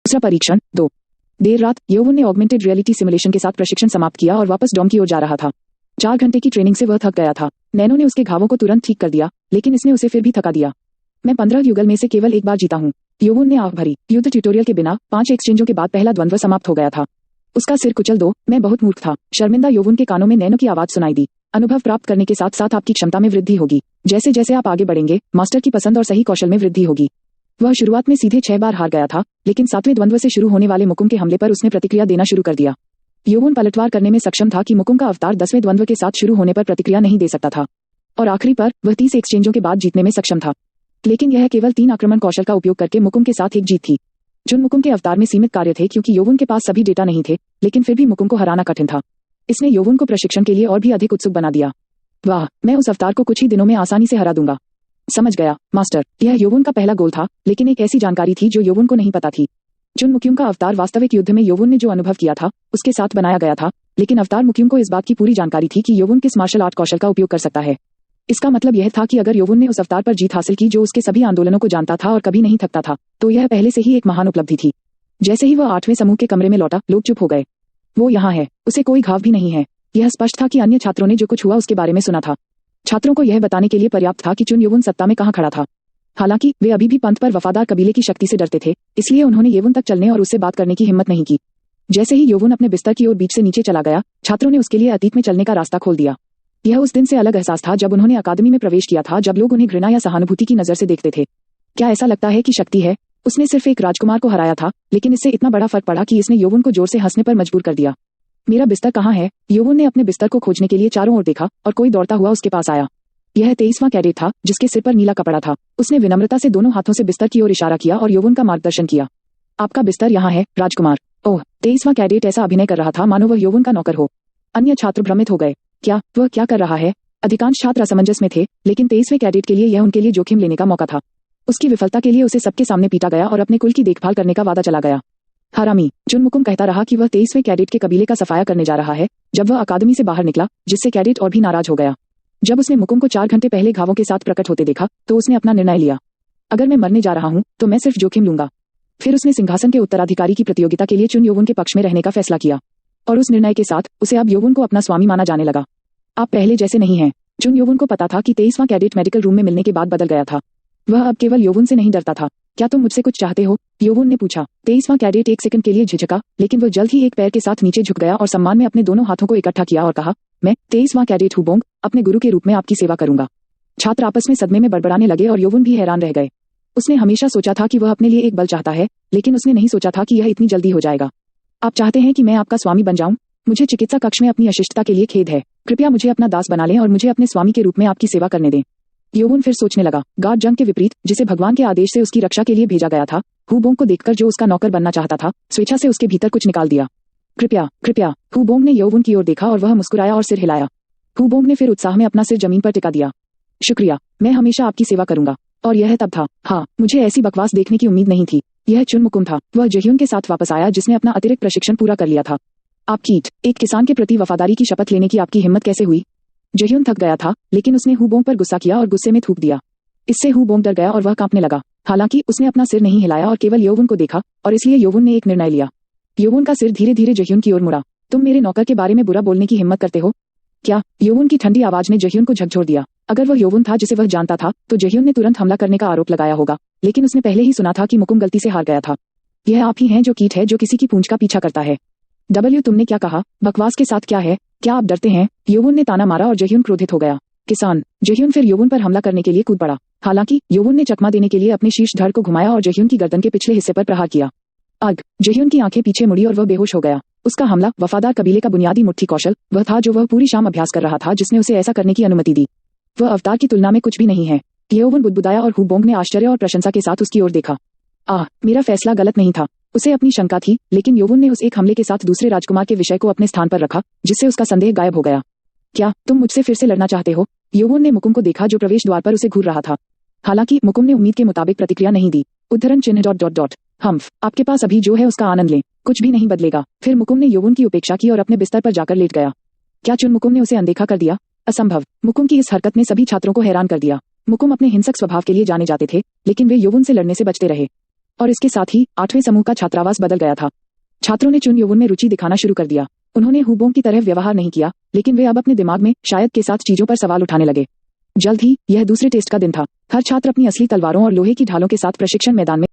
दूसरा परीक्षण 2। देर रात योवुन ने ऑगमेंटेड रियलिटी सिमुलेशन के साथ प्रशिक्षण समाप्त किया और वापस डॉम की ओर जा रहा था। 4 घंटे की ट्रेनिंग से वह थक गया था। नैनो ने उसके घावों को तुरंत ठीक कर दिया, लेकिन इसने उसे फिर भी थका दिया। मैं 15 युगल में से केवल एक बार जीता हूँ, योवुन ने आह भरी। युद्ध ट्यूटोरियल के बिना 5 एक्सचेंजों के बाद पहला द्वंद्व समाप्त हो गया था। उसका सिर कुचल दो, मैं बहुत मूर्ख था। शर्मिंदा योवुन के कानों में नैनो की आवाज सुनाई दी। अनुभव प्राप्त करने के साथ साथ आपकी क्षमता में वृद्धि होगी। जैसे जैसे आप आगे बढ़ेंगे, मास्टर की पसंद और सही कौशल में वृद्धि होगी। वह शुरुआत में सीधे 6 बार हार गया था, लेकिन 7वें द्वंद्व से शुरू होने वाले मुकुम के हमले पर उसने प्रतिक्रिया देना शुरू कर दिया। योवुन पलटवार करने में सक्षम था कि मुकुम का अवतार 10वें द्वंद्व के साथ शुरू होने पर प्रतिक्रिया नहीं दे सकता था, और आखिरी पर वह 30 एक्सचेंजों के बाद जीतने में सक्षम था। लेकिन यह केवल 3 आक्रमण कौशल का उपयोग करके मुकुम के साथ एक जीत थी। जुन मुकुम के अवतार में सीमित कार्य थे क्योंकि योवुन के पास सभी डेटा नहीं थे, लेकिन फिर भी मुकुम को हराना कठिन था। इसने योवुन को प्रशिक्षण के लिए और भी अधिक उत्सुक बना दिया। वाह, मैं उस अवतार को कुछ ही दिनों में आसानी से हरा दूंगा। समझ गया मास्टर। यह योवुन का पहला गोल था, लेकिन एक ऐसी जानकारी थी जो योवुन को नहीं पता थी। जुन मुक्युम का अवतार वास्तविक युद्ध में योवुन ने जो अनुभव किया था उसके साथ बनाया गया था, लेकिन अवतार मुक्युम को इस बात की पूरी जानकारी थी कि योवुन किस मार्शल आर्ट कौशल का उपयोग कर सकता है। इसका मतलब यह था कि अगर योवुन ने उस अवतार पर जीत हासिल की जो उसके सभी आंदोलनों को जानता था और कभी नहीं थकता था, तो यह पहले से ही एक महान उपलब्धि थी। जैसे ही वह 8वें समूह के कमरे में लौटा, लोग चुप हो गए। वो यहाँ है, उसे कोई घाव भी नहीं है। यह स्पष्ट था कि अन्य छात्रों ने जो कुछ हुआ उसके बारे में सुना था। छात्रों को यह बताने के लिए पर्याप्त था कि चुन योवुन सत्ता में कहाँ खड़ा था। हालांकि वे अभी भी पंथ पर वफादार कबीले की शक्ति से डरते थे, इसलिए उन्होंने योवुन तक चलने और उससे बात करने की हिम्मत नहीं की। जैसे ही योवुन अपने बिस्तर की ओर बीच से नीचे चला गया, छात्रों ने उसके लिए अतीत में चलने का रास्ता खोल दिया। यह उस दिन से अलग एहसास था जब उन्होंने अकादमी में प्रवेश किया था, जब लोग उन्हें घृणा या सहानुभूति की नजर से देखते थे। क्या ऐसा लगता है कि शक्ति है? उसने सिर्फ एक राजकुमार को हराया था, लेकिन इससे इतना बड़ा फर्क पड़ा कि इसने योवुन को जोर से हंसने पर मजबूर कर दिया। मेरा बिस्तर कहाँ है? योवुन ने अपने बिस्तर को खोजने के लिए चारों ओर देखा और कोई दौड़ता हुआ उसके पास आया। यह 23वां कैडेट था, जिसके सिर पर नीला कपड़ा था। उसने विनम्रता से दोनों हाथों से बिस्तर की ओर इशारा किया और योवुन का मार्गदर्शन किया। आपका बिस्तर यहाँ है, राजकुमार। ओह, 23वां कैडेट ऐसा अभिनय कर रहा था मानो वह योवुन का नौकर हो। अन्य छात्र भ्रमित हो गए। क्या वह क्या कर रहा है? अधिकांश छात्र असमंजस में थे, लेकिन 23वें कैडेट के लिए यह उनके लिए जोखिम लेने का मौका था। उसकी विफलता के लिए उसे सबके सामने पीटा गया और अपने कुल की देखभाल करने का वादा चला गया। हरामी। जुन मुकुम कहता रहा कि वह 23वें कैडेट के कबीले का सफाया करने जा रहा है, जब वह अकादमी से बाहर निकला, जिससे कैडेट और भी नाराज हो गया। जब उसने मुकुम को 4 घंटे पहले घावों के साथ प्रकट होते देखा, तो उसने अपना निर्णय लिया। अगर मैं मरने जा रहा हूँ, तो मैं सिर्फ जोखिम लूंगा। फिर उसने सिंहासन के उत्तराधिकारी की प्रतियोगिता के लिए चुन योवुन के पक्ष में रहने का फैसला किया, और उस निर्णय के साथ उसे अब योवुन को अपना स्वामी माना जाने लगा। आप पहले जैसे नहीं हैं। चुन योवुन को पता था कि 23वां कैडेट मेडिकल रूम में मिलने के बाद बदल गया था। वह अब केवल योवुन से नहीं डरता था। क्या तुम मुझसे कुछ चाहते हो? योवुन ने पूछा। 23वां कैडेट एक सेकंड के लिए झिझका, लेकिन वह जल्द ही एक पैर के साथ नीचे झुक गया और सम्मान में अपने दोनों हाथों को इकट्ठा किया और कहा, मैं 23वां कैडेट हुबोंग, अपने गुरु के रूप में आपकी सेवा करूंगा। छात्र आपस में सदमे में बड़बड़ाने लगे और योवुन भी हैरान रह गए। उसने हमेशा सोचा था कि वह अपने लिए एक बल चाहता है, लेकिन उसने नहीं सोचा था कि यह इतनी जल्दी हो जाएगा। आप चाहते हैं कि मैं आपका स्वामी बन जाऊं? मुझे चिकित्सा कक्ष में अपनी अशिष्टता के लिए खेद है। कृपया मुझे अपना दास बना लें और मुझे अपने स्वामी के रूप में आपकी सेवा करने दें। योवुन फिर सोचने लगा। गार्ड जंग के विपरीत, जिसे भगवान के आदेश से उसकी रक्षा के लिए भेजा गया था, हुबोंग को देखकर जो उसका नौकर बनना चाहता था, स्वेच्छा से उसके भीतर कुछ निकाल दिया। कृपया कृपया। हुबोंग ने योवुन की ओर देखा और वह मुस्कुराया और सिर हिलाया। हुबोंग ने फिर उत्साह में अपना सिर जमीन पर टिका दिया। शुक्रिया, मैं हमेशा आपकी सेवा करूंगा। और यह तब था। हाँ, मुझे ऐसी बकवास देखने की उम्मीद नहीं थी। यह चुन मुकुम था। वह जह्युन के साथ वापस आया, जिसने अपना अतिरिक्त प्रशिक्षण पूरा कर लिया था। आप कीट, एक किसान के प्रति वफादारी की शपथ लेने की आपकी हिम्मत कैसे हुई? जह्युन थक गया था, लेकिन उसने हुबोंग पर गुस्सा किया और गुस्से में थूक दिया। इससे हुबोंग डर गया और वह कांपने लगा। हालांकि उसने अपना सिर नहीं हिलाया और केवल योवुन को देखा, और इसलिए योवुन ने एक निर्णय लिया। योवुन का सिर धीरे धीरे जह्युन की ओर मुड़ा। तुम मेरे नौकर के बारे में बुरा बोलने की हिम्मत करते हो क्या? योवुन की ठंडी आवाज ने जह्युन को झकझोर दिया। अगर वह योवुन था जिसे वह जानता था, तो जह्युन ने तुरंत हमला करने का आरोप लगाया होगा, लेकिन उसने पहले ही सुना था कि मुकुम गलती से हार गया था। यह आप ही हैं जो कीट है जो किसी की पूंछ का पीछा करता है। तुमने क्या कहा? बकवास के साथ क्या है? क्या आप डरते हैं? योवुन ने ताना मारा और जह्युन क्रोधित हो गया। किसान। जह्युन फिर योवुन पर हमला करने के लिए कूद पड़ा। हालांकि योवुन ने चकमा देने के लिए अपने शीर्ष धड़ को घुमाया और जह्युन की गर्दन के पिछले हिस्से पर प्रहार किया। अग। जह्युन की आंखें पीछे मुड़ी और वह बेहोश हो गया। उसका हमला, वफादार कबीले का बुनियादी मुट्ठी कौशल, वह था जो वह पूरी शाम अभ्यास कर रहा था, जिसने उसे ऐसा करने की अनुमति दी। वह अवतार की तुलना में कुछ भी नहीं है। योवुन बुदबुदाया और हुबोंग ने आश्चर्य और प्रशंसा के साथ उसकी ओर देखा। मेरा फैसला गलत नहीं था। उसे अपनी शंका थी, लेकिन योवुन ने उस एक हमले के साथ दूसरे राजकुमार के विषय को अपने स्थान पर रखा, जिससे उसका संदेह गायब हो गया। क्या तुम मुझसे फिर से लड़ना चाहते हो? योवुन ने मुकुम को देखा जो प्रवेश द्वार पर उसे घूर रहा था। हालांकि मुकुम ने उम्मीद के मुताबिक प्रतिक्रिया नहीं दी। उद्धरण चिन्ह ... हम्फ, आपके पास अभी जो है उसका आनंद लें, कुछ भी नहीं बदलेगा। फिर मुकुम ने योवुन की उपेक्षा की और अपने बिस्तर पर जाकर लेट गया। क्या चुन मुकुम ने उसे अनदेखा कर दिया? असंभव। मुकुम की इस हरकत ने सभी छात्रों को हैरान कर दिया। मुकुम अपने हिंसक स्वभाव के लिए जाने जाते थे, लेकिन वे योवुन से लड़ने से बचते रहे। और इसके साथ ही 8वें समूह का छात्रावास बदल गया था। छात्रों ने चुन यौवन में रुचि दिखाना शुरू कर दिया। उन्होंने हुबों की तरह व्यवहार नहीं किया, लेकिन वे अब अपने दिमाग में शायद के साथ चीजों पर सवाल उठाने लगे। जल्द ही यह दूसरे टेस्ट का दिन था। हर छात्र अपनी असली तलवारों और लोहे की ढालों के साथ प्रशिक्षण मैदान में